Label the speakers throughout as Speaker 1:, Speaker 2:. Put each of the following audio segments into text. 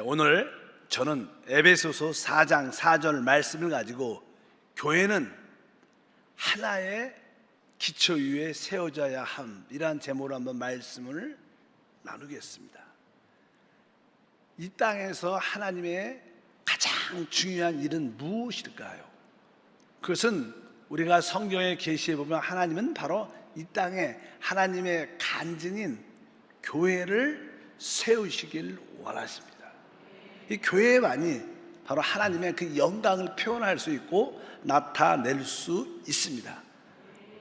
Speaker 1: 오늘 저는 에베소서 4장 4절 말씀을 가지고 교회는 하나의 기초 위에 세워져야 함이란 제목으로 한번 말씀을 나누겠습니다. 이 땅에서 하나님의 가장 중요한 일은 무엇일까요? 그것은 우리가 성경에 계시해 보면 하나님은 바로 이 땅에 하나님의 간증인 교회를 세우시길 원하십니다. 이 교회만이 바로 하나님의 그 영광을 표현할 수 있고 나타낼 수 있습니다.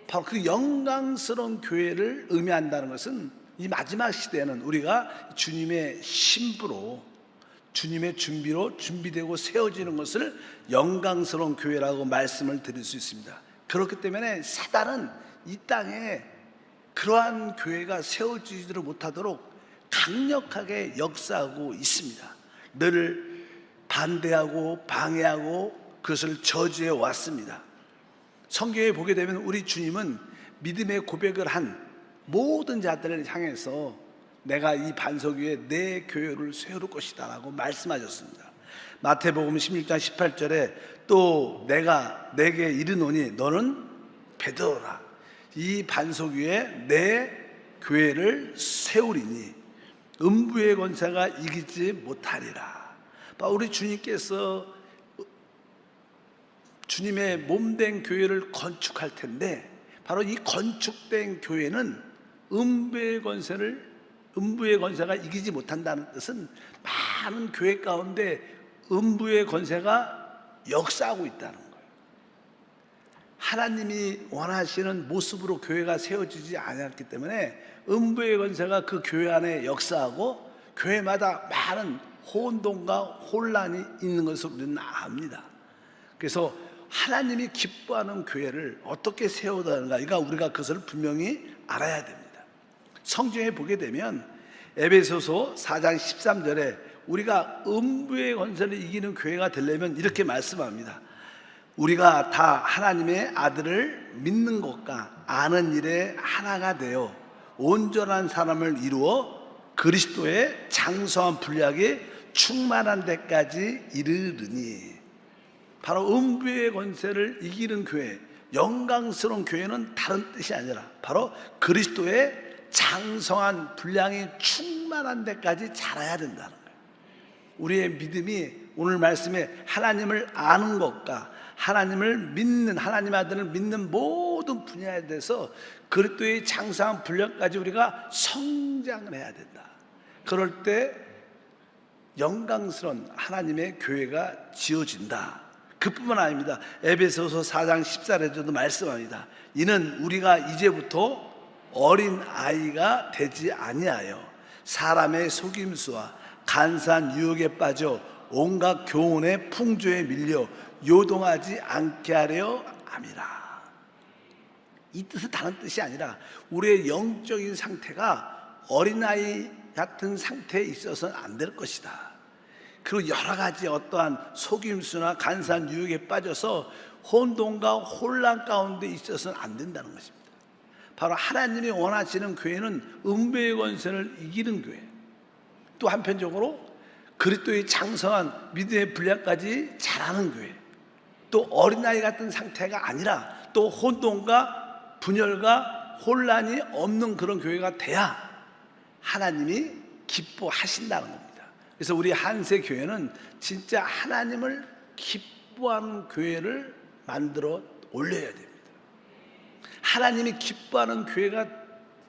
Speaker 1: 바로 그 영광스러운 교회를 의미한다는 것은 이 마지막 시대에는 우리가 주님의 신부로, 주님의 준비로 준비되고 세워지는 것을 영광스러운 교회라고 말씀을 드릴 수 있습니다. 그렇기 때문에 사단은 이 땅에 그러한 교회가 세워지지를 못하도록 강력하게 역사하고 있습니다. 늘 반대하고 방해하고 그것을 저지해 왔습니다. 성경에 보게 되면 우리 주님은 믿음의 고백을 한 모든 자들을 향해서 내가 이 반석 위에 내 교회를 세울 것이다 라고 말씀하셨습니다. 마태복음 16장 18절에 또 내가 내게 이르노니 너는 베드로라, 이 반석 위에 내 교회를 세우리니 음부의 권세가 이기지 못하리라. 우리 주님께서 주님의 몸된 교회를 건축할 텐데 바로 이 건축된 교회는 음부의 권세가 이기지 못한다는 뜻은 많은 교회 가운데 음부의 권세가 역사하고 있다는 거예요. 하나님이 원하시는 모습으로 교회가 세워지지 않았기 때문에 음부의 권세가 그 교회 안에 역사하고 교회마다 많은 혼돈과 혼란이 있는 것을 우리는 압니다. 그래서 하나님이 기뻐하는 교회를 어떻게 세우다는가, 이거 우리가 그것을 분명히 알아야 됩니다. 성경에 보게 되면 에베소서 4장 13절에 우리가 음부의 권세를 이기는 교회가 되려면 이렇게 말씀합니다. 우리가 다 하나님의 아들을 믿는 것과 아는 일에 하나가 되어 온전한 사람을 이루어 그리스도의 장성한 분량에 충만한 데까지 이르르니, 바로 음부의 권세를 이기는 교회, 영광스러운 교회는 다른 뜻이 아니라 바로 그리스도의 장성한 분량이 충만한 데까지 자라야 된다는 거예요. 우리의 믿음이 오늘 말씀에 하나님을 아는 것과 하나님을 믿는, 하나님 아들을 믿는 모든 분야에 대해서 그리스도의 장성한 분량까지 우리가 성장을 해야 된다. 그럴 때 영광스러운 하나님의 교회가 지어진다. 그뿐만 아닙니다. 에베소서 4장 14절에도 말씀합니다. 이는 우리가 이제부터 어린 아이가 되지 아니하여 사람의 속임수와 간사한 유혹에 빠져 온갖 교훈의 풍조에 밀려 요동하지 않게 하려 함이라. 이 뜻은 다른 뜻이 아니라 우리의 영적인 상태가 어린아이 같은 상태에 있어서는 안 될 것이다. 그리고 여러 가지 어떠한 속임수나 간사한 유혹에 빠져서 혼돈과 혼란 가운데 있어서는 안 된다는 것입니다. 바로 하나님이 원하시는 교회는 음부의 권세를 이기는 교회, 또 한편적으로 그리스도의 장성한 믿음의 분량까지 자라는 교회, 또 어린아이 같은 상태가 아니라 또 혼돈과 분열과 혼란이 없는 그런 교회가 돼야 하나님이 기뻐하신다는 겁니다. 그래서 우리 한세 교회는 진짜 하나님을 기뻐하는 교회를 만들어 올려야 됩니다. 하나님이 기뻐하는 교회가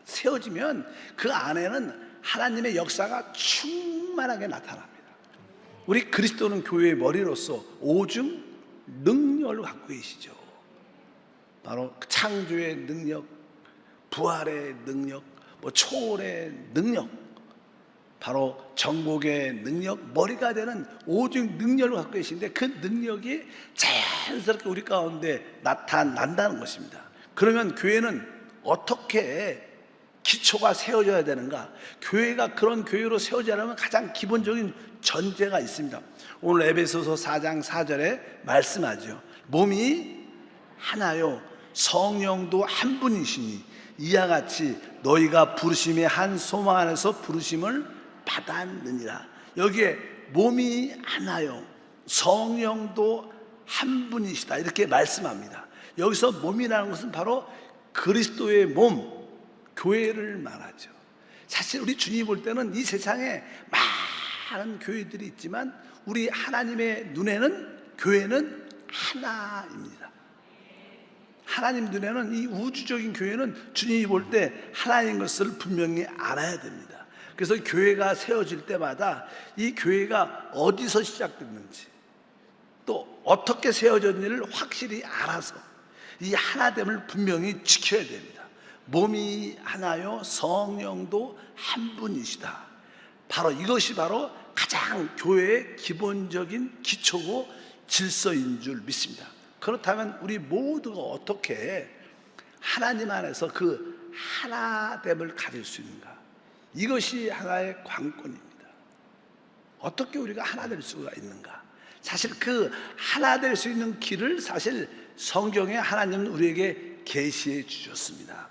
Speaker 1: 세워지면 그 안에는 하나님의 역사가 충만하게 나타납니다. 우리 그리스도는 교회의 머리로서 오중 능력을 갖고 계시죠. 바로 창조의 능력, 부활의 능력, 초월의 능력, 바로 정복의 능력, 머리가 되는 오직 능력을 갖고 계신데 그 능력이 자연스럽게 우리 가운데 나타난다는 것입니다. 그러면 교회는 어떻게 기초가 세워져야 되는가? 교회가 그런 교회로 세워지려면 가장 기본적인 전제가 있습니다. 오늘 에베소서 4장 4절에 말씀하죠. 몸이 하나요 성령도 한 분이시니 이와 같이 너희가 부르심의 한 소망 안에서 부르심을 받았느니라. 여기에 몸이 하나요 성령도 한 분이시다 이렇게 말씀합니다. 여기서 몸이라는 것은 바로 그리스도의 몸, 교회를 말하죠. 사실 우리 주님이 볼 때는 이 세상에 많은 교회들이 있지만 우리 하나님의 눈에는 교회는 하나입니다. 하나님 눈에는 이 우주적인 교회는 주님이 볼 때 하나인 것을 분명히 알아야 됩니다. 그래서 교회가 세워질 때마다 이 교회가 어디서 시작됐는지 또 어떻게 세워졌는지를 확실히 알아서 이 하나됨을 분명히 지켜야 됩니다. 몸이 하나요 성령도 한 분이시다. 바로 이것이 바로 가장 교회의 기본적인 기초고 질서인 줄 믿습니다. 그렇다면 우리 모두가 어떻게 하나님 안에서 그 하나됨을 가질 수 있는가? 이것이 하나의 관건입니다. 어떻게 우리가 하나 될 수가 있는가? 사실 그 하나 될 수 있는 길을 사실 성경에 하나님은 우리에게 계시해 주셨습니다.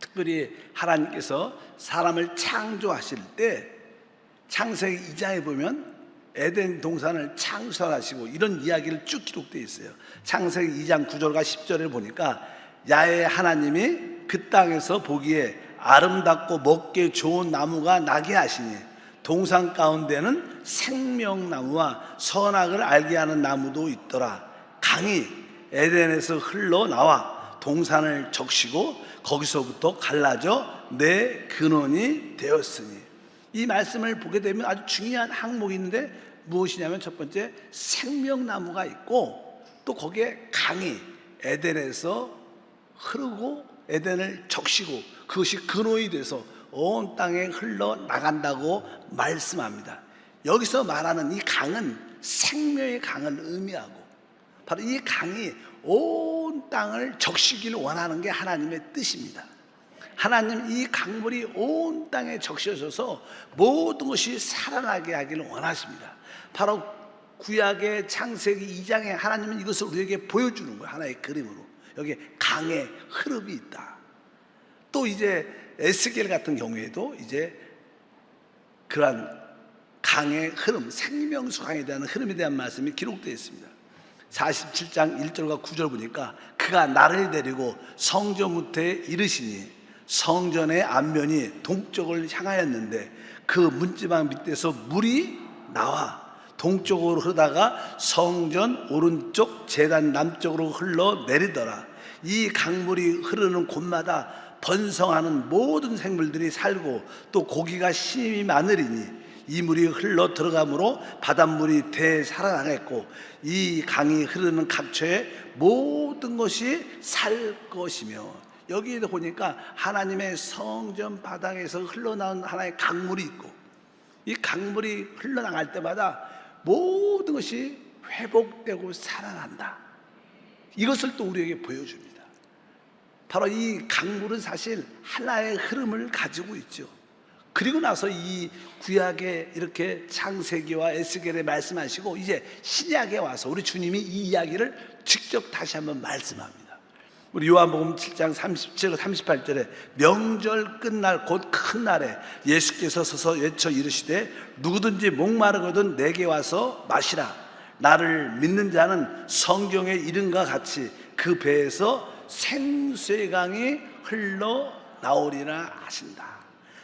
Speaker 1: 특별히 하나님께서 사람을 창조하실 때 창세기 2장에 보면 에덴 동산을 창설하시고 이런 이야기를 쭉 기록되어 있어요. 창세기 2장 9절과 10절에 보니까 야훼 하나님이 그 땅에서 보기에 아름답고 먹기 좋은 나무가 나게 하시니 동산 가운데는 생명나무와 선악을 알게 하는 나무도 있더라. 강이 에덴에서 흘러나와 동산을 적시고 거기서부터 갈라져 내 근원이 되었으니, 이 말씀을 보게 되면 아주 중요한 항목이 있는데 무엇이냐면 첫 번째 생명나무가 있고 또 거기에 강이 에덴에서 흐르고 에덴을 적시고 그것이 근원이 돼서 온 땅에 흘러나간다고 말씀합니다. 여기서 말하는 이 강은 생명의 강을 의미하고 바로 이 강이 온 땅을 적시기를 원하는 게 하나님의 뜻입니다. 하나님 이 강물이 온 땅에 적셔져서 모든 것이 살아나게 하기를 원하십니다. 바로 구약의 창세기 2장에 하나님은 이것을 우리에게 보여주는 거예요. 하나의 그림으로. 여기 강의 흐름이 있다. 또 이제 에스겔 같은 경우에도 이제 그러한 강의 흐름, 생명수 강에 대한 흐름에 대한 말씀이 기록되어 있습니다. 47장 1절과 9절 보니까 그가 나를 데리고 성전 무태에 이르시니 성전의 앞면이 동쪽을 향하였는데 그 문지방 밑에서 물이 나와 동쪽으로 흐르다가 성전 오른쪽 제단 남쪽으로 흘러내리더라. 이 강물이 흐르는 곳마다 번성하는 모든 생물들이 살고 또 고기가 심히 많으리니 이 물이 흘러 들어가므로 바닷물이 대살아나겠고 이 강이 흐르는 각처에 모든 것이 살 것이며, 여기에도 보니까 하나님의 성전 바닥에서 흘러나온 하나의 강물이 있고 이 강물이 흘러나갈 때마다 모든 것이 회복되고 살아난다. 이것을 또 우리에게 보여줍니다. 바로 이 강물은 사실 하나의 흐름을 가지고 있죠. 그리고 나서 이 구약에 이렇게 창세기와 에스겔에 말씀하시고 이제 신약에 와서 우리 주님이 이 이야기를 직접 다시 한번 말씀합니다. 우리 요한복음 7장 37, 38절에 명절 끝날 곧 큰 날에 예수께서 서서 외쳐 이르시되 누구든지 목마르거든 내게 와서 마시라. 나를 믿는 자는 성경의 이름과 같이 그 배에서 생수의 강이 흘러나오리라 하신다.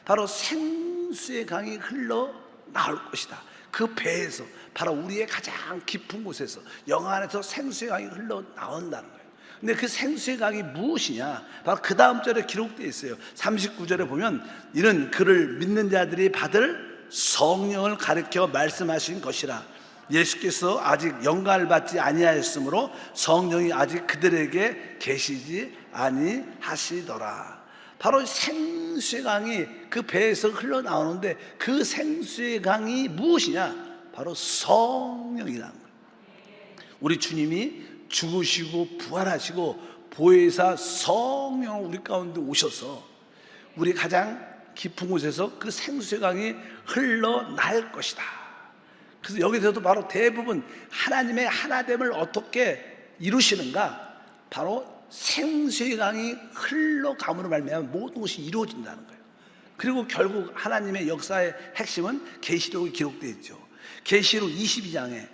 Speaker 1: 바로 생수의 강이 흘러나올 것이다. 그 배에서 바로 우리의 가장 깊은 곳에서 영 안에서 생수의 강이 흘러나온다는 거예요. 근데 그 생수의 강이 무엇이냐? 바로 그 다음 절에 기록되어 있어요. 39절에 보면 이는 그를 믿는 자들이 받을 성령을 가르쳐 말씀하신 것이라. 예수께서 아직 영광을 받지 아니하였으므로 성령이 아직 그들에게 계시지 아니하시더라. 바로 생수의 강이 그 배에서 흘러나오는데 그 생수의 강이 무엇이냐? 바로 성령이라는 거예요. 우리 주님이 죽으시고 부활하시고 보혜사 성령 우리 가운데 오셔서 우리 가장 깊은 곳에서 그 생수의 강이 흘러날 것이다. 그래서 여기서도 바로 대부분 하나님의 하나됨을 어떻게 이루시는가? 바로 생수의 강이 흘러감으로 말미암아 모든 것이 이루어진다는 거예요. 그리고 결국 하나님의 역사의 핵심은 계시록에 기록되어 있죠. 계시록 22장에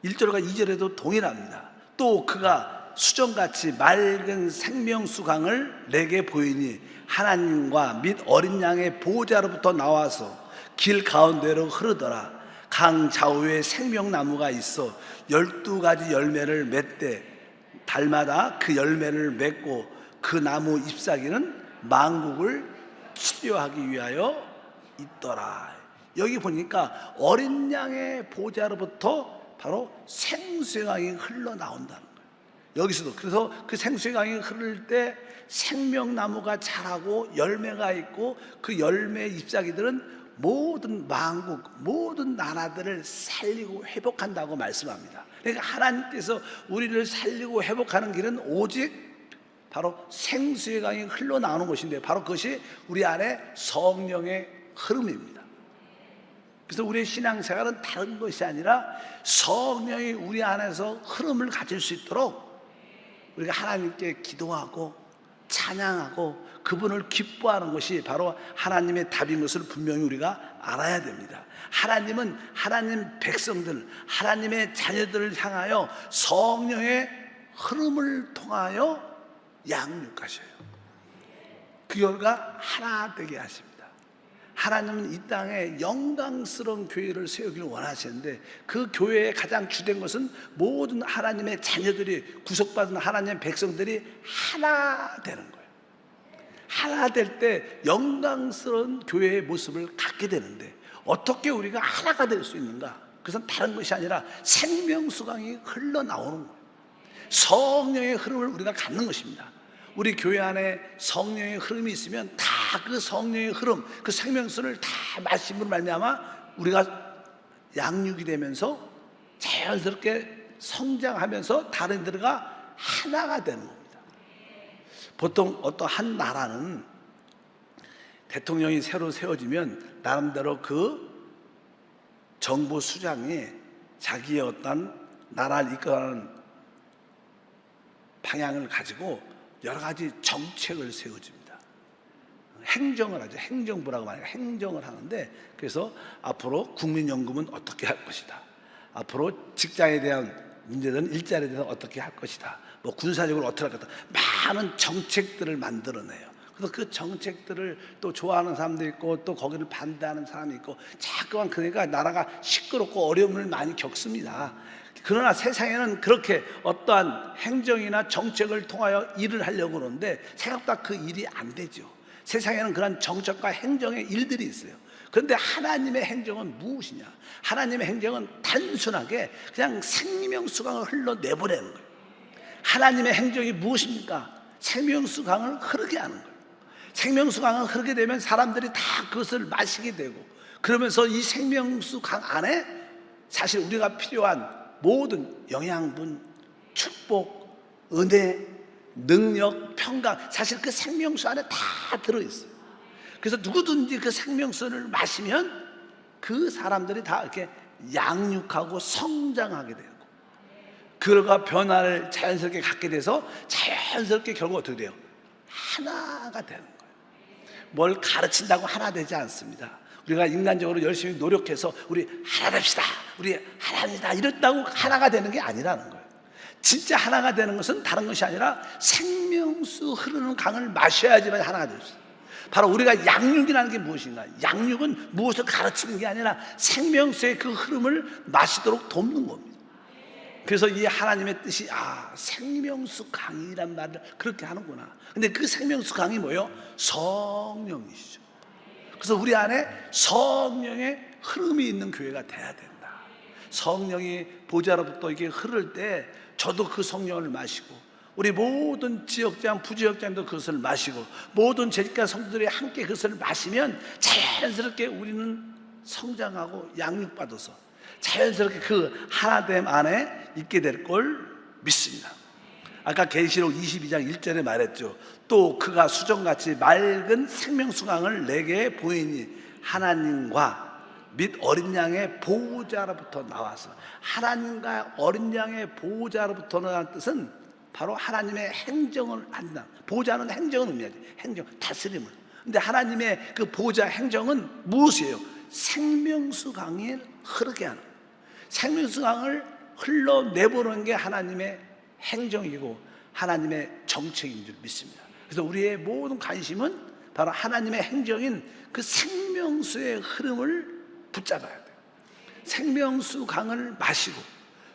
Speaker 1: 1절과 2절에도 동일합니다. 또 그가 수정같이 맑은 생명수강을 내게 보이니 하나님과 및 어린 양의 보호자로부터 나와서 길 가운데로 흐르더라. 강 좌우에 생명나무가 있어 12가지 열매를 맺되 달마다 그 열매를 맺고 그 나무 잎사귀는 만국을 치료하기 위하여 있더라. 여기 보니까 어린 양의 보호자로부터 바로 생수의 강이 흘러나온다는 거예요. 여기서도 그래서 그 생수의 강이 흐를 때 생명나무가 자라고 열매가 있고 그 열매의 잎사귀들은 모든 만국, 모든 나라들을 살리고 회복한다고 말씀합니다. 그러니까 하나님께서 우리를 살리고 회복하는 길은 오직 바로 생수의 강이 흘러나오는 것인데 바로 그것이 우리 안에 성령의 흐름입니다. 그래서 우리의 신앙생활은 다른 것이 아니라 성령이 우리 안에서 흐름을 가질 수 있도록 우리가 하나님께 기도하고 찬양하고 그분을 기뻐하는 것이 바로 하나님의 답인 것을 분명히 우리가 알아야 됩니다. 하나님은 하나님 백성들, 하나님의 자녀들을 향하여 성령의 흐름을 통하여 양육하셔요. 그 결과 하나 되게 하십니다. 하나님은 이 땅에 영광스러운 교회를 세우기를 원하시는데 그 교회의 가장 주된 것은 모든 하나님의 자녀들이 구속받은 하나님의 백성들이 하나 되는 거예요. 하나 될 때 영광스러운 교회의 모습을 갖게 되는데 어떻게 우리가 하나가 될 수 있는가? 그것은 다른 것이 아니라 생명수강이 흘러나오는 거예요. 성령의 흐름을 우리가 갖는 것입니다. 우리 교회 안에 성령의 흐름이 있으면 다 그 성령의 흐름, 그 생명수를 다 마심으로 말미암아 우리가 양육이 되면서 자연스럽게 성장하면서 다른 이들과 하나가 되는 겁니다. 보통 어떤 한 나라는 대통령이 새로 세워지면 나름대로 그 정부 수장이 자기의 어떤 나라를 이끌어가는 방향을 가지고 여러 가지 정책을 세워집니다. 행정을 하죠. 행정부라고 말해요. 행정을 하는데 그래서 앞으로 국민연금은 어떻게 할 것이다. 앞으로 직장에 대한 문제든 일자리에 대해서 어떻게 할 것이다. 뭐 군사적으로 어떻게 할 것이다. 많은 정책들을 만들어내요. 그래서 그 정책들을 또 좋아하는 사람도 있고 또 거기를 반대하는 사람이 있고 자꾸만 그러니까 나라가 시끄럽고 어려움을 많이 겪습니다. 그러나 세상에는 그렇게 어떠한 행정이나 정책을 통하여 일을 하려고 그러는데 생각보다 그 일이 안 되죠. 세상에는 그런 정책과 행정의 일들이 있어요. 그런데 하나님의 행정은 무엇이냐? 하나님의 행정은 단순하게 그냥 생명수강을 흘러내보내는 거예요. 하나님의 행정이 무엇입니까? 생명수강을 흐르게 하는 거예요. 생명수강을 흐르게 되면 사람들이 다 그것을 마시게 되고 그러면서 이 생명수강 안에 사실 우리가 필요한 모든 영양분, 축복, 은혜, 능력, 평강 사실 그 생명수 안에 다 들어있어요. 그래서 누구든지 그 생명수를 마시면 그 사람들이 다 이렇게 양육하고 성장하게 되고 그가 변화를 자연스럽게 갖게 돼서 자연스럽게 결국 어떻게 돼요? 하나가 되는 거예요. 뭘 가르친다고 하나 되지 않습니다. 우리가 인간적으로 열심히 노력해서 우리 하나 됩시다, 우리 하나입니다 이랬다고 하나가 되는 게 아니라는 거예요. 진짜 하나가 되는 것은 다른 것이 아니라 생명수 흐르는 강을 마셔야지만 하나가 될 수 있어요. 바로 우리가 양육이라는 게 무엇인가? 양육은 무엇을 가르치는 게 아니라 생명수의 그 흐름을 마시도록 돕는 겁니다. 그래서 이 하나님의 뜻이 생명수 강이란 말을 그렇게 하는구나. 근데 그 생명수 강이 뭐예요? 성령이시죠. 그래서 우리 안에 성령의 흐름이 있는 교회가 돼야 된다. 성령이 보좌로부터 이게 흐를 때 저도 그 성령을 마시고 우리 모든 지역장, 부지역장도 그것을 마시고 모든 제지과 성도들이 함께 그것을 마시면 자연스럽게 우리는 성장하고 양육받아서 자연스럽게 그 하나됨 안에 있게 될 걸 믿습니다. 아까 계시록 22장 1절에 말했죠. 또 그가 수정같이 맑은 생명수강을 내게 보이니 하나님과 및 어린 양의 보호자로부터 나와서 하나님과 어린 양의 보호자로부터라는 뜻은 바로 하나님의 행정을 한다. 보호자는 행정을 의미하지. 행정, 다스림을. 근데 하나님의 그 보호자 행정은 무엇이에요? 생명수 강을 흐르게 하는, 생명수 강을 흘러내보는 게 하나님의 행정이고 하나님의 정책인 줄 믿습니다. 그래서 우리의 모든 관심은 바로 하나님의 행정인 그 생명수의 흐름을 붙잡아야 돼요. 생명수 강을 마시고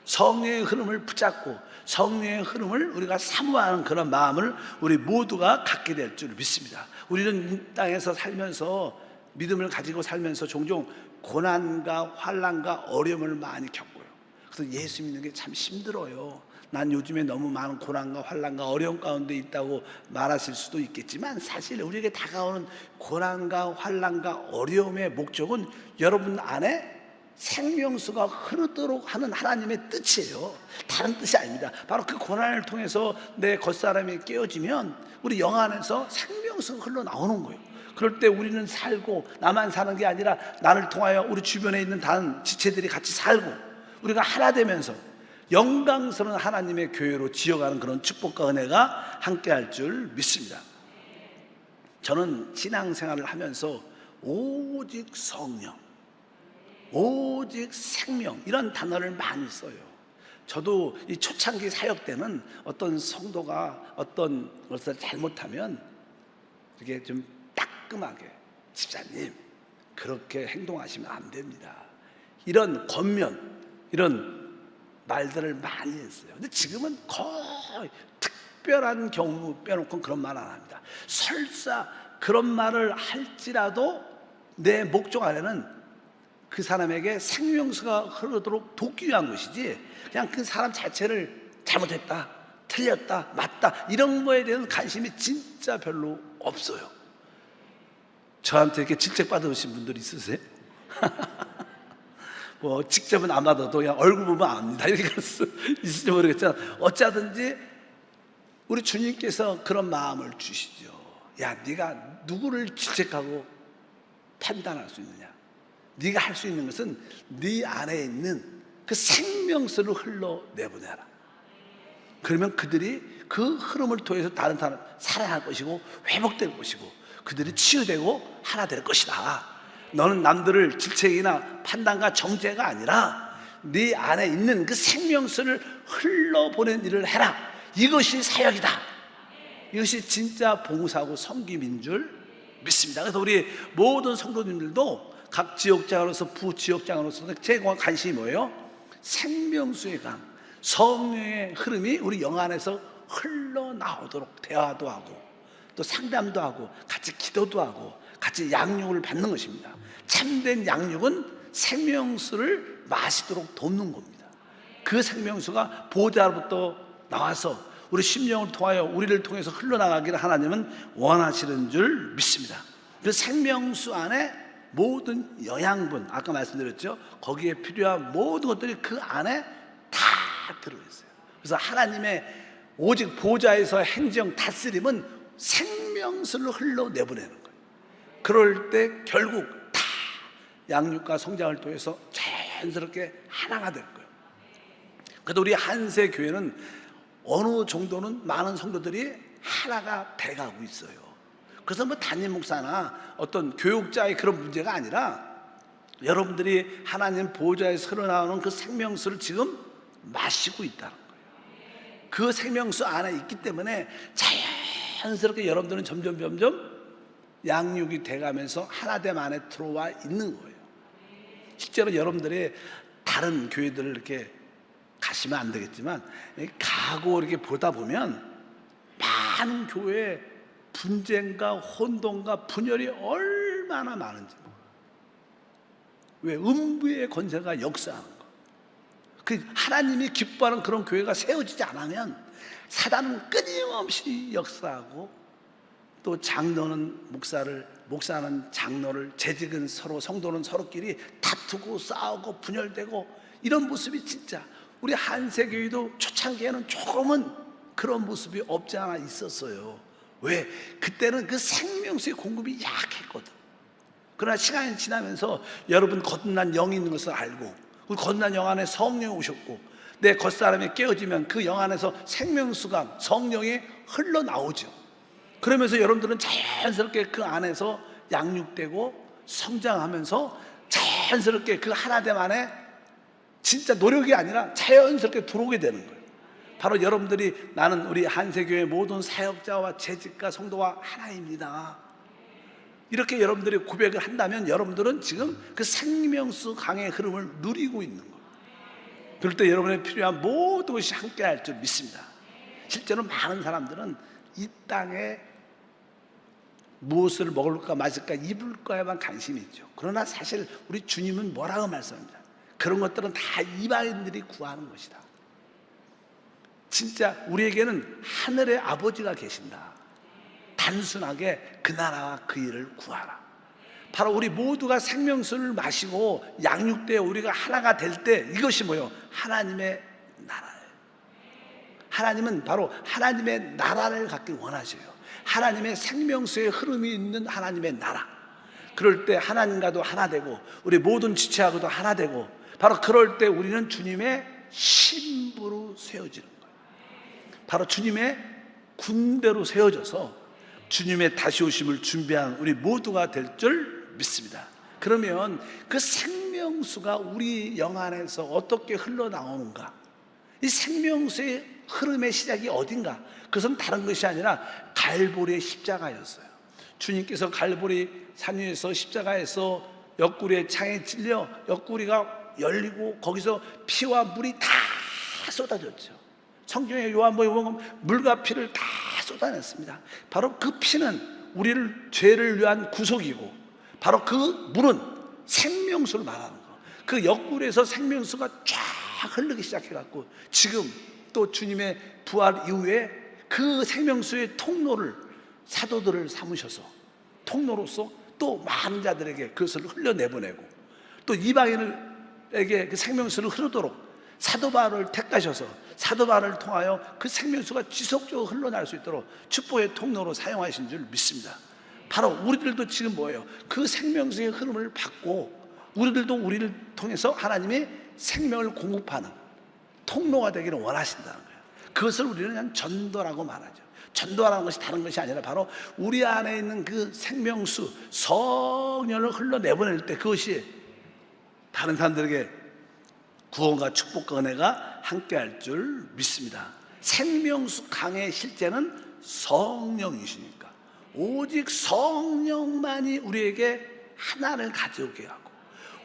Speaker 1: 성령의 흐름을 붙잡고 성령의 흐름을 우리가 사모하는 그런 마음을 우리 모두가 갖게 될 줄 믿습니다. 우리는 이 땅에서 살면서, 믿음을 가지고 살면서 종종 고난과 환난과 어려움을 많이 겪어요. 그래서 예수 믿는 게 참 힘들어요. 난 요즘에 너무 많은 고난과 환난과 어려움 가운데 있다고 말하실 수도 있겠지만, 사실 우리에게 다가오는 고난과 환난과 어려움의 목적은 여러분 안에 생명수가 흐르도록 하는 하나님의 뜻이에요. 다른 뜻이 아닙니다. 바로 그 고난을 통해서 내 겉사람이 깨어지면 우리 영 안에서 생명수가 흘러나오는 거예요. 그럴 때 우리는 살고, 나만 사는 게 아니라 나를 통하여 우리 주변에 있는 다른 지체들이 같이 살고, 우리가 하나 되면서 영광스러운 하나님의 교회로 지어가는 그런 축복과 은혜가 함께할 줄 믿습니다. 저는 신앙생활을 하면서 오직 성령, 오직 생명, 이런 단어를 많이 써요. 저도 이 초창기 사역 때는 어떤 성도가 어떤 것을 잘못하면 이렇게 좀 따끔하게, 집사님 그렇게 행동하시면 안 됩니다, 이런 권면, 이런 말들을 많이 했어요. 근데 지금은 거의 특별한 경우 빼놓고 그런 말 안 합니다. 설사 그런 말을 할지라도 내 목적 안에는 그 사람에게 생명수가 흐르도록 돕기 위한 것이지, 그냥 그 사람 자체를 잘못했다, 틀렸다, 맞다, 이런 거에 대한 관심이 진짜 별로 없어요. 저한테 이렇게 질책 받으신 분들 있으세요? 뭐 직접은 안 받아도 그냥 얼굴 보면 압니다, 이렇게 있을지 모르겠지만, 어찌하든지 우리 주님께서 그런 마음을 주시죠. 야, 네가 누구를 질책하고 판단할 수 있느냐? 네가 할 수 있는 것은 네 안에 있는 그 생명수를 흘러내보내라. 그러면 그들이 그 흐름을 통해서 다른 사람 살아날 것이고 회복될 것이고 그들이 치유되고 하나 될 것이다. 너는 남들을 질책이나 판단과 정죄가 아니라 네 안에 있는 그 생명수를 흘러보낸 일을 해라. 이것이 사역이다. 이것이 진짜 봉사하고 섬김인 줄 믿습니다. 그래서 우리 모든 성도님들도 각 지역장으로서, 부지역장으로서 제 관심이 뭐예요? 생명수의 강, 성령의 흐름이 우리 영 안에서 흘러나오도록 대화도 하고 또 상담도 하고 같이 기도도 하고 같이 양육을 받는 것입니다. 참된 양육은 생명수를 마시도록 돕는 겁니다. 그 생명수가 보좌로부터 나와서 우리 심령을 통하여 우리를 통해서 흘러나가기를 하나님은 원하시는 줄 믿습니다. 그 생명수 안에 모든 영양분, 아까 말씀드렸죠, 거기에 필요한 모든 것들이 그 안에 다 들어있어요. 그래서 하나님의 오직 보좌에서 행정 다스림은 생명수를 흘러내보내는 거예요. 그럴 때 결국 다 양육과 성장을 통해서 자연스럽게 하나가 될 거예요. 그래도 우리 한세 교회는 어느 정도는 많은 성도들이 하나가 돼가고 있어요. 그래서 뭐 담임 목사나 어떤 교육자의 그런 문제가 아니라 여러분들이 하나님 보좌에서 흘러나오는 그 생명수를 지금 마시고 있다는 거예요. 그 생명수 안에 있기 때문에 자연스럽게 여러분들은 점점 양육이 돼가면서 하나됨 안에 들어와 있는 거예요. 실제로 여러분들이 다른 교회들을 이렇게 가시면 안 되겠지만 가고 이렇게 보다 보면 많은 교회에 분쟁과 혼돈과 분열이 얼마나 많은지. 왜? 음부의 권세가 역사하는 거. 그 하나님이 기뻐하는 그런 교회가 세워지지 않으면 사단은 끊임없이 역사하고 또 장로는 목사는 장로를, 재직은 서로, 성도는 서로끼리 다투고 싸우고 분열되고, 이런 모습이 진짜 우리 한세교회도 초창기에는 조금은 그런 모습이 없지 않아 있었어요. 왜? 그때는 그 생명수의 공급이 약했거든. 그러나 시간이 지나면서 여러분 거듭난 영이 있는 것을 알고, 그 거듭난 영 안에 성령이 오셨고 내 겉사람이 깨어지면 그 영 안에서 생명수가, 성령이 흘러나오죠. 그러면서 여러분들은 자연스럽게 그 안에서 양육되고 성장하면서 자연스럽게 그 하나됨 안에 진짜 노력이 아니라 자연스럽게 들어오게 되는 거예요. 바로 여러분들이 나는 우리 한세교회 모든 사역자와 재직과 성도와 하나입니다, 이렇게 여러분들이 고백을 한다면 여러분들은 지금 그 생명수 강의 흐름을 누리고 있는 거예요. 그럴 때 여러분의 필요한 모든 것이 함께 할 줄 믿습니다. 실제로 많은 사람들은 이 땅에 무엇을 먹을까 마실까 입을까에만 관심이 있죠. 그러나 사실 우리 주님은 뭐라고 말씀합니다. 그런 것들은 다 이방인들이 구하는 것이다. 진짜 우리에게는 하늘의 아버지가 계신다. 단순하게 그 나라와 그 일을 구하라. 바로 우리 모두가 생명수를 마시고 양육되어 우리가 하나가 될 때 이것이 뭐예요? 하나님의 나라예요. 하나님은 바로 하나님의 나라를 갖기 원하셔요. 하나님의 생명수의 흐름이 있는 하나님의 나라. 그럴 때 하나님과도 하나 되고 우리 모든 지체하고도 하나 되고, 바로 그럴 때 우리는 주님의 신부로 세워지는 거예요. 바로 주님의 군대로 세워져서 주님의 다시 오심을 준비한 우리 모두가 될 줄 믿습니다. 그러면 그 생명수가 우리 영 안에서 어떻게 흘러나오는가? 이 생명수의 흐름의 시작이 어딘가? 그것은 다른 것이 아니라 갈보리의 십자가였어요. 주님께서 갈보리 산 위에서 십자가에서 옆구리에 창에 찔려 옆구리가 열리고 거기서 피와 물이 다 쏟아졌죠. 성경에 요한복음에 보면 물과 피를 다 쏟아냈습니다. 바로 그 피는 우리를 죄를 위한 구속이고, 바로 그 물은 생명수를 말하는 거. 그 옆구리에서 생명수가 쫙 흐르기 시작해갖고 지금 또 주님의 부활 이후에 그 생명수의 통로를 사도들을 삼으셔서 통로로서 또 많은 자들에게 그것을 흘려내보내고, 또 이방인에게 그 생명수를 흐르도록 사도 바울을 택하셔서 사도 바울을 통하여 그 생명수가 지속적으로 흘러날 수 있도록 축복의 통로로 사용하신 줄 믿습니다. 바로 우리들도 지금 뭐예요? 그 생명수의 흐름을 받고 우리들도 우리를 통해서 하나님의 생명을 공급하는 통로가 되기를 원하신다는 거예요. 그것을 우리는 그냥 전도라고 말하죠. 전도하는 것이 다른 것이 아니라 바로 우리 안에 있는 그 생명수 성령을 흘러내보낼 때 그것이 다른 사람들에게 구원과 축복과 은혜가 함께할 줄 믿습니다. 생명수 강의 실제는 성령이시니까 오직 성령만이 우리에게 하나를 가져오게 하고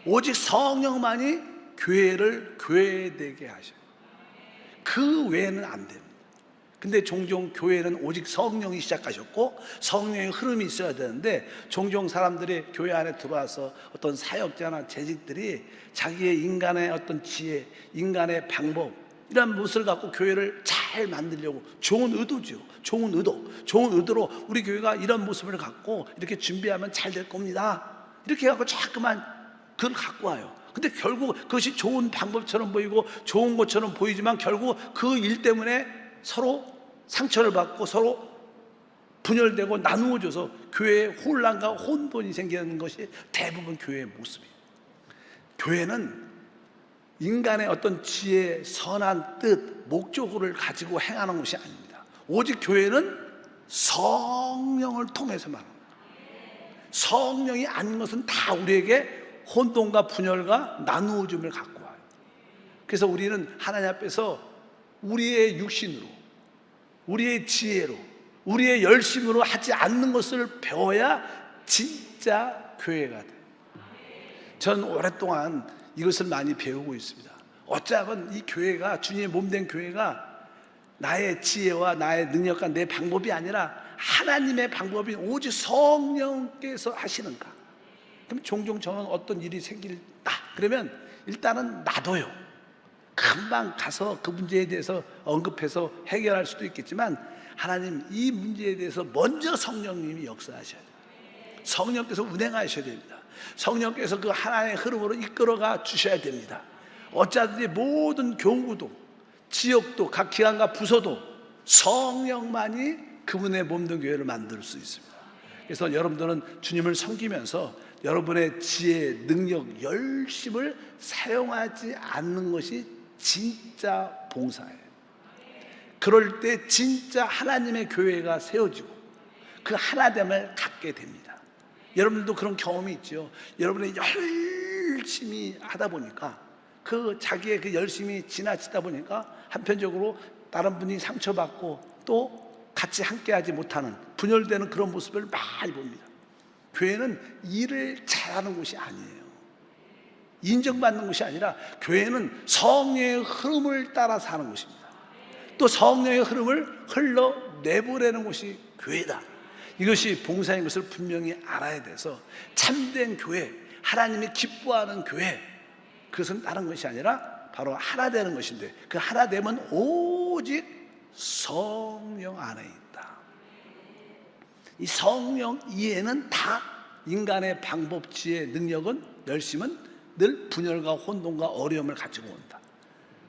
Speaker 1: 오직 성령만이 교회를 교회되게 하셔요. 그 외에는 안 됩니다. 근데 종종 교회는 오직 성령이 시작하셨고 성령의 흐름이 있어야 되는데, 종종 사람들이 교회 안에 들어와서 어떤 사역자나 재직들이 자기의 인간의 어떤 지혜, 인간의 방법, 이런 무엇을 갖고 교회를 잘 만들려고, 좋은 의도죠. 좋은 의도로 우리 교회가 이런 모습을 갖고 이렇게 준비하면 잘 될 겁니다, 이렇게 해갖고 자꾸만 그걸 갖고 와요. 근데 결국 그것이 좋은 방법처럼 보이고 좋은 것처럼 보이지만 결국 그 일 때문에 서로 상처를 받고 서로 분열되고 나누어져서 교회에 혼란과 혼돈이 생기는 것이 대부분 교회의 모습이에요. 교회는 인간의 어떤 지혜, 선한 뜻, 목적을 가지고 행하는 것이 아닙니다. 오직 교회는 성령을 통해서만 합니다. 성령이 아닌 것은 다 우리에게 혼돈과 분열과 나누어짐을 갖고 와요. 그래서 우리는 하나님 앞에서 우리의 육신으로, 우리의 지혜로, 우리의 열심으로 하지 않는 것을 배워야 진짜 교회가 돼요. 전 오랫동안 이것을 많이 배우고 있습니다. 어쩌면 이 교회가, 주님의 몸된 교회가 나의 지혜와 나의 능력과 내 방법이 아니라 하나님의 방법이 오직 성령께서 하시는가. 그럼 종종 저는 어떤 일이 생길다 그러면 일단은 놔둬요. 금방 가서 그 문제에 대해서 언급해서 해결할 수도 있겠지만, 하나님 이 문제에 대해서 먼저 성령님이 역사하셔야 돼요. 성령께서 운행하셔야 됩니다. 성령께서 그 하나의 흐름으로 이끌어가 주셔야 됩니다. 어쩌든지 모든 교구도, 지역도, 각 기관과 부서도 성령만이 그분의 몸된 교회를 만들 수 있습니다. 그래서 여러분들은 주님을 섬기면서 여러분의 지혜, 능력, 열심을 사용하지 않는 것이 진짜 봉사예요. 그럴 때 진짜 하나님의 교회가 세워지고 그 하나됨을 갖게 됩니다. 여러분도 그런 경험이 있죠. 여러분의 열심히 하다 보니까 그 자기의 그 열심이 지나치다 보니까 한편적으로 다른 분이 상처받고 또 같이 함께하지 못하는 분열되는 그런 모습을 많이 봅니다. 교회는 일을 잘하는 곳이 아니에요. 인정받는 곳이 아니라 교회는 성령의 흐름을 따라 사는 곳입니다. 또 성령의 흐름을 흘러내보내는 곳이 교회다. 이것이 봉사인 것을 분명히 알아야 돼서 참된 교회, 하나님이 기뻐하는 교회, 그것은 다른 것이 아니라 바로 하나 되는 것인데, 그 하나 됨은 오직 성령 안에 있다. 이 성령 이해는 다 인간의 방법, 지혜, 능력은, 열심은 늘 분열과 혼돈과 어려움을 가지고 온다.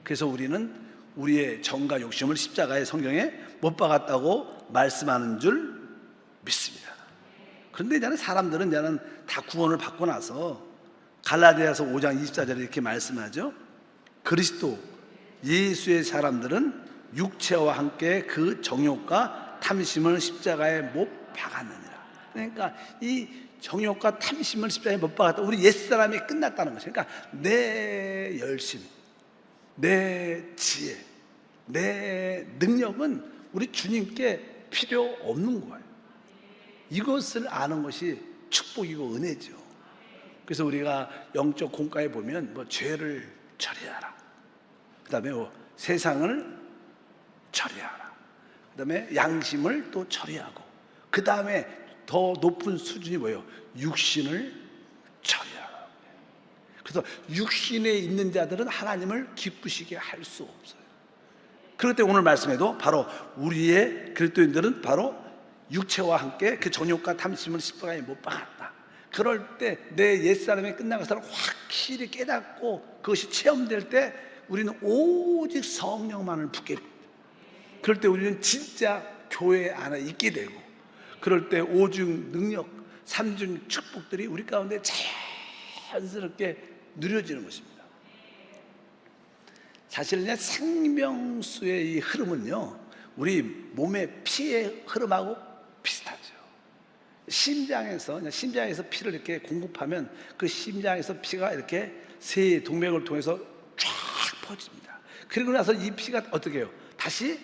Speaker 1: 그래서 우리는 우리의 정과 욕심을 십자가의 성경에 못 박았다고 말씀하는 줄 믿습니다. 그런데 이제는 사람들은 이제는 다 구원을 받고 나서 갈라디아서 5장 24절에 이렇게 말씀하죠. 그리스도 예수의 사람들은 육체와 함께 그 정욕과 탐심을 십자가에 못 박았느니라. 그러니까 이 정욕과 탐심을 십자가에 못 박았다. 우리 옛사람이 끝났다는 것이죠. 그러니까 내 열심, 내 지혜, 내 능력은 우리 주님께 필요 없는 거예요. 이것을 아는 것이 축복이고 은혜죠. 그래서 우리가 영적 공과에 보면 뭐 죄를 처리하라, 그 다음에 세상을 처리하라, 그 다음에 양심을 또 처리하고, 그 다음에 더 높은 수준이 뭐예요? 육신을 처리하라. 그래서 육신에 있는 자들은 하나님을 기쁘시게 할 수 없어요. 그럴 때 오늘 말씀에도 바로 우리의 그리스도인들은 바로 육체와 함께 그 정욕과 탐심을 십자가에 못 박았다. 그럴 때 내 옛사람이 끝난 것을 확실히 깨닫고 그것이 체험될 때 우리는 오직 성령만을 붙게 됩니다. 그럴 때 우리는 진짜 교회 안에 있게 되고, 그럴 때 오중 능력, 삼중 축복들이 우리 가운데 자연스럽게 누려지는 것입니다. 사실은 생명수의 이 흐름은요, 우리 몸의 피의 흐름하고 비슷하죠. 심장에서 피를 이렇게 공급하면 그 심장에서 피가 이렇게 세 동맥을 통해서 쫙 퍼집니다. 그리고 나서 이 피가 어떻게 해요? 다시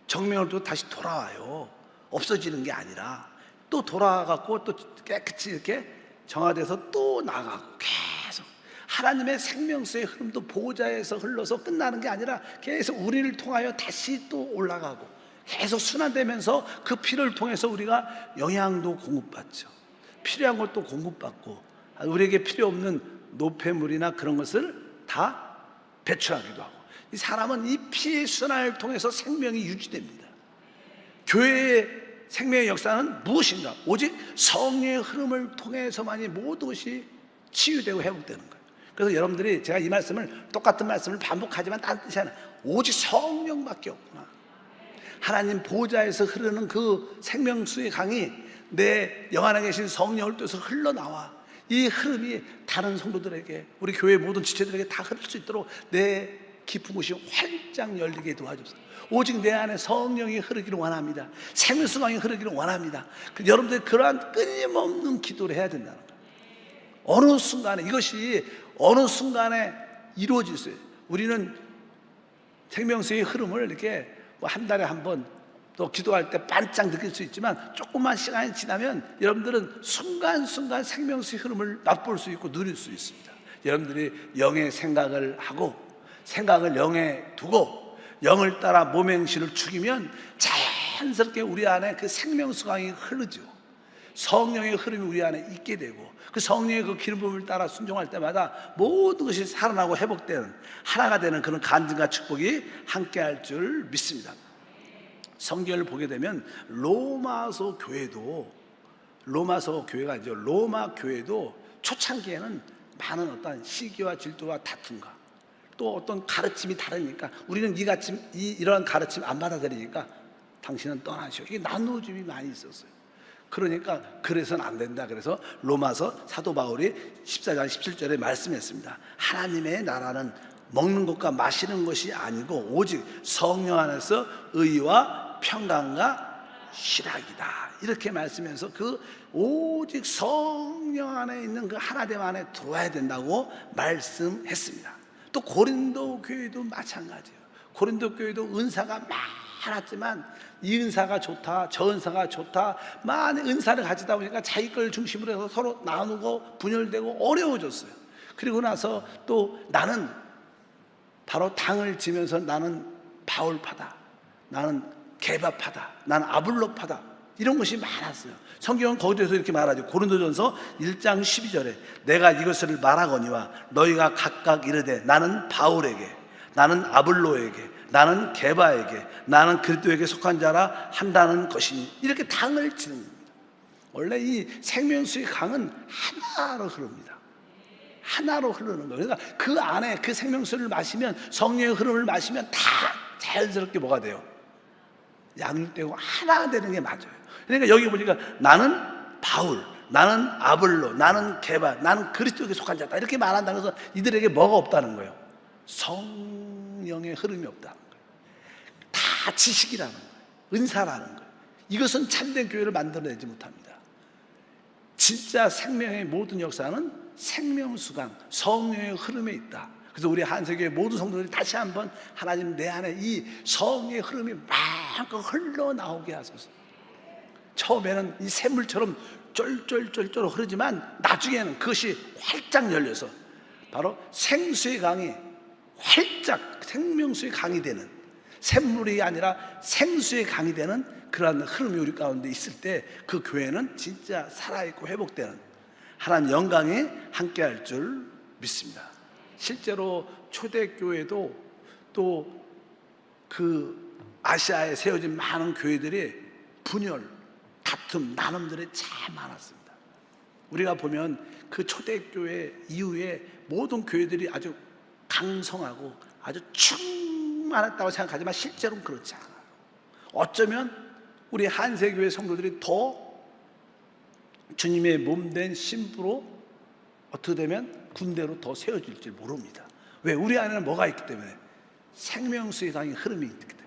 Speaker 1: 정맥을 또 다시 돌아와요. 없어지는 게 아니라 또 돌아가고 또 깨끗이 이렇게 정화돼서 또 나가고, 계속 하나님의 생명수의 흐름도 보좌에서 흘러서 끝나는 게 아니라 계속 우리를 통하여 다시 또 올라가고 계속 순환되면서 그 피를 통해서 우리가 영양도 공급받죠. 필요한 것도 공급받고, 우리에게 필요 없는 노폐물이나 그런 것을 다 배출하기도 하고, 이 사람은 이 피의 순환을 통해서 생명이 유지됩니다. 교회의 생명의 역사는 무엇인가? 오직 성령의 흐름을 통해서만이 모든 것이 치유되고 회복되는 거예요. 그래서 여러분들이 제가 이 말씀을, 똑같은 말씀을 반복하지만 다른 뜻이 아니라 오직 성령밖에 없구나. 하나님 보좌에서 흐르는 그 생명수의 강이 내 영 안에 계신 성령을 통해서 흘러나와 이 흐름이 다른 성도들에게, 우리 교회 모든 지체들에게 다 흐를 수 있도록 내 깊은 곳이 활짝 열리게 도와주세요. 오직 내 안에 성령이 흐르기를 원합니다. 생명수강이 흐르기를 원합니다. 여러분들이 그러한 끊임없는 기도를 해야 된다는 거예요. 어느 순간에, 이것이 어느 순간에 이루어질 수 있어요. 우리는 생명수의 흐름을 이렇게 한 달에 한 번 또 기도할 때 반짝 느낄 수 있지만, 조금만 시간이 지나면 여러분들은 순간순간 생명수의 흐름을 맛볼 수 있고 누릴 수 있습니다. 여러분들이 영의 생각을 하고 생각을 영에 두고 영을 따라 몸의 행실을 죽이면 자연스럽게 우리 안에 그 생명수강이 흐르죠. 성령의 흐름이 우리 안에 있게 되고, 그 성령의 그 기름 부음을 따라 순종할 때마다 모든 것이 살아나고 회복되는, 하나가 되는 그런 간증과 축복이 함께할 줄 믿습니다. 성경을 보게 되면 로마서 교회가 이제 로마 교회도 초창기에는 많은 어떤 시기와 질투와 다툼과 또 어떤 가르침이 다르니까, 우리는 이런 가르침 안 받아들이니까 당신은 떠나시오, 이게 나누어짐이 많이 있었어요. 그러니까 그래서는 안 된다. 그래서 로마서 사도 바울이 14장 17절에 말씀했습니다. 하나님의 나라는 먹는 것과 마시는 것이 아니고 오직 성령 안에서 의와 평강과 시락이다 이렇게 말씀해서 그 오직 성령 안에 있는 그 하나됨 안에 들어와야 된다고 말씀했습니다. 또 고린도 교회도 마찬가지예요. 고린도 교회도 은사가 많았지만 이 은사가 좋다 저 은사가 좋다 많은 은사를 가지다 보니까 자기 걸 중심으로 해서 서로 나누고 분열되고 어려워졌어요. 그리고 나서 또 나는 바로 당을 지면서 나는 바울파다, 나는 게바파다, 나는 아볼로파다 이런 것이 많았어요. 성경은 거기에서 이렇게 말하죠. 고린도전서 1장 12절에 내가 이것을 말하거니와 너희가 각각 이르되 나는 바울에게, 나는 아볼로에게, 나는 게바에게, 나는 그리스도에게 속한 자라 한다는 것이니 이렇게 당을 지는 겁니다. 원래 이 생명수의 강은 하나로 흐릅니다. 하나로 흐르는 거예요. 그러니까 그 안에 그 생명수를 마시면, 성령의 흐름을 마시면 다 자연스럽게 뭐가 돼요? 양육되고 하나 되는 게 맞아요. 그러니까 여기 보니까 나는 바울, 나는 아볼로, 나는 게바, 나는 그리스도에게 속한 자다 이렇게 말한다는 것은 이들에게 뭐가 없다는 거예요? 성령의 흐름이 없다는 거예요. 다 지식이라는 거예요. 은사라는 거예요. 이것은 참된 교회를 만들어내지 못합니다. 진짜 생명의 모든 역사는 생명수강, 성령의 흐름에 있다. 그래서 우리 한세교회 모든 성도들이 다시 한번 하나님 내 안에 이 성령의 흐름이 마음껏 흘러나오게 하소서. 처음에는 이 샘물처럼 쫄쫄쫄쫄 흐르지만 나중에는 그것이 활짝 열려서 바로 생수의 강이 활짝 생명수의 강이 되는, 샘물이 아니라 생수의 강이 되는 그러한 흐름이 우리 가운데 있을 때 그 교회는 진짜 살아있고 회복되는 하나님 영광에 함께할 줄 믿습니다. 실제로 초대교회도 또 그 아시아에 세워진 많은 교회들이 분열, 다툼, 나눔들이 참 많았습니다. 우리가 보면 그 초대교회 이후에 모든 교회들이 아주 강성하고 아주 충만했다고 생각하지만 실제로는 그렇지 않아요. 어쩌면 우리 한세교회 성도들이 더 주님의 몸된 신부로 어떻게 되면 군대로 더 세워질지 모릅니다. 왜? 우리 안에는 뭐가 있기 때문에? 생명수의 강의 흐름이 있기 때문에.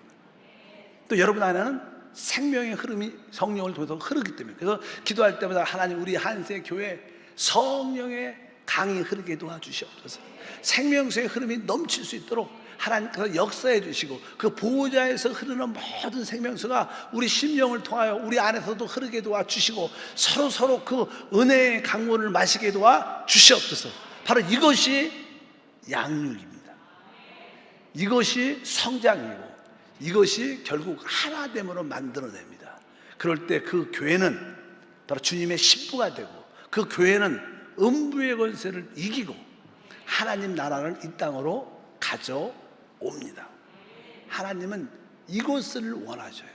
Speaker 1: 또 여러분 안에는 생명의 흐름이 성령을 통해서 흐르기 때문에. 그래서 기도할 때마다 하나님 우리 한세교회 성령의 강이 흐르게 도와주시옵소서. 생명수의 흐름이 넘칠 수 있도록 하나님께서 역사해 주시고 그 보호자에서 흐르는 모든 생명수가 우리 심령을 통하여 우리 안에서도 흐르게 도와주시고 서로 그 은혜의 강물을 마시게 도와주시옵소서. 바로 이것이 양육입니다. 이것이 성장이고 이것이 결국 하나됨으로 만들어냅니다. 그럴 때 그 교회는 바로 주님의 신부가 되고 그 교회는 음부의 권세를 이기고 하나님 나라를 이 땅으로 가져옵니다. 하나님은 이것을 원하셔요.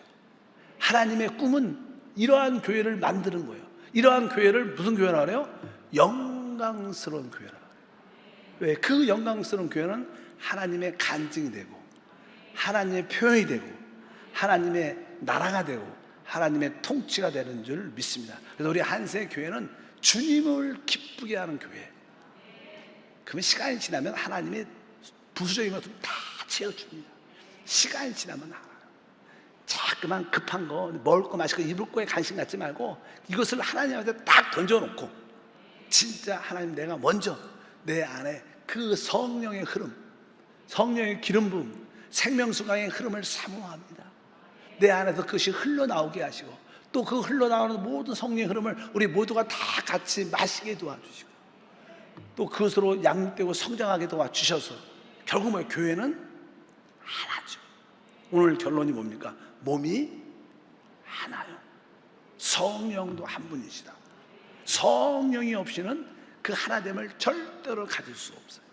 Speaker 1: 하나님의 꿈은 이러한 교회를 만드는 거예요. 이러한 교회를 무슨 교회라 그래요? 영광스러운 교회라 그래요. 왜? 그 영광스러운 교회는 하나님의 간증이 되고 하나님의 표현이 되고 하나님의 나라가 되고 하나님의 통치가 되는 줄 믿습니다. 그래서 우리 한세 교회는 주님을 기쁘게 하는 교회. 그러면 시간이 지나면 하나님의 부수적인 것을 다 채워줍니다. 시간이 지나면 알아요. 자꾸만 급한 거, 먹을 거, 마실 거, 입을 거에 관심 갖지 말고 이것을 하나님한테 딱 던져놓고 진짜 하나님 내가 먼저 내 안에 그 성령의 흐름, 성령의 기름 부음, 생명수강의 흐름을 사모합니다. 내 안에서 그것이 흘러나오게 하시고 또 그 흘러나오는 모든 성령의 흐름을 우리 모두가 다 같이 마시게 도와주시고 또 그것으로 양육되고 성장하게 도와주셔서 결국은 교회는 하나죠. 오늘 결론이 뭡니까? 몸이 하나요. 성령도 한 분이시다. 성령이 없이는 그 하나됨을 절대로 가질 수 없어요.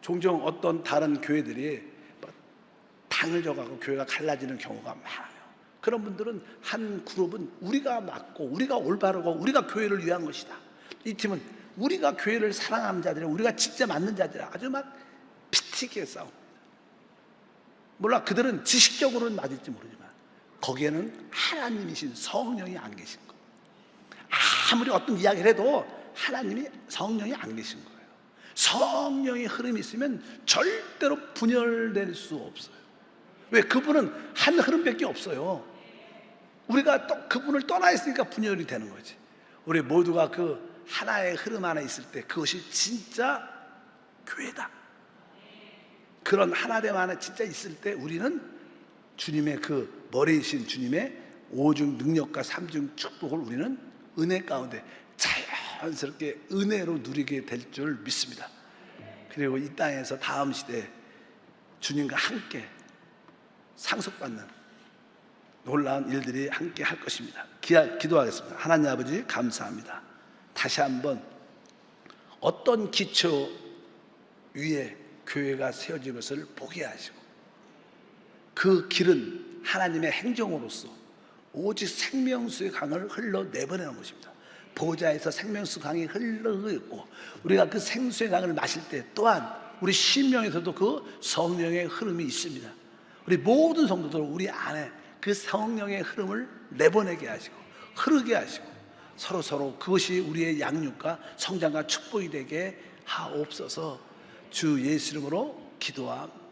Speaker 1: 종종 어떤 다른 교회들이 당을 져가고 교회가 갈라지는 경우가 많아요. 그런 분들은 한 그룹은 우리가 맞고 우리가 올바르고 우리가 교회를 위한 것이다. 이 팀은 우리가 교회를 사랑하는 자들이야, 우리가 진짜 맞는 자들이야. 아주 막 피튀게 싸웁니다. 몰라 그들은 지식적으로는 맞을지 모르지만 거기에는 하나님이신 성령이 안 계신 거예요. 아무리 어떤 이야기를 해도 하나님이 성령이 안 계신 거예요. 성령의 흐름이 있으면 절대로 분열될 수 없어요. 왜? 그분은 한 흐름밖에 없어요. 우리가 또 그분을 떠나 있으니까 분열이 되는 거지. 우리 모두가 그 하나의 흐름 안에 있을 때 그것이 진짜 교회다. 그런 하나됨 안에 진짜 있을 때 우리는 주님의 그 머리이신 주님의 오중 능력과 삼중 축복을 우리는 은혜 가운데 자연스럽게 은혜로 누리게 될 줄 믿습니다. 그리고 이 땅에서 다음 시대에 주님과 함께 상속받는 놀라운 일들이 함께 할 것입니다. 기도하겠습니다. 하나님 아버지 감사합니다. 다시 한번 어떤 기초 위에 교회가 세워진 것을 보게 하시고 그 길은 하나님의 행정으로서 오직 생명수의 강을 흘러내보내는 것입니다. 보좌에서 생명수 강이 흘러가고 있고 우리가 그 생수의 강을 마실 때 또한 우리 심령에서도 그 성령의 흐름이 있습니다. 우리 모든 성도들 우리 안에 그 성령의 흐름을 내보내게 하시고 흐르게 하시고 서로 그것이 우리의 양육과 성장과 축복이 되게 하옵소서. 주 예수 이름으로 기도합니다.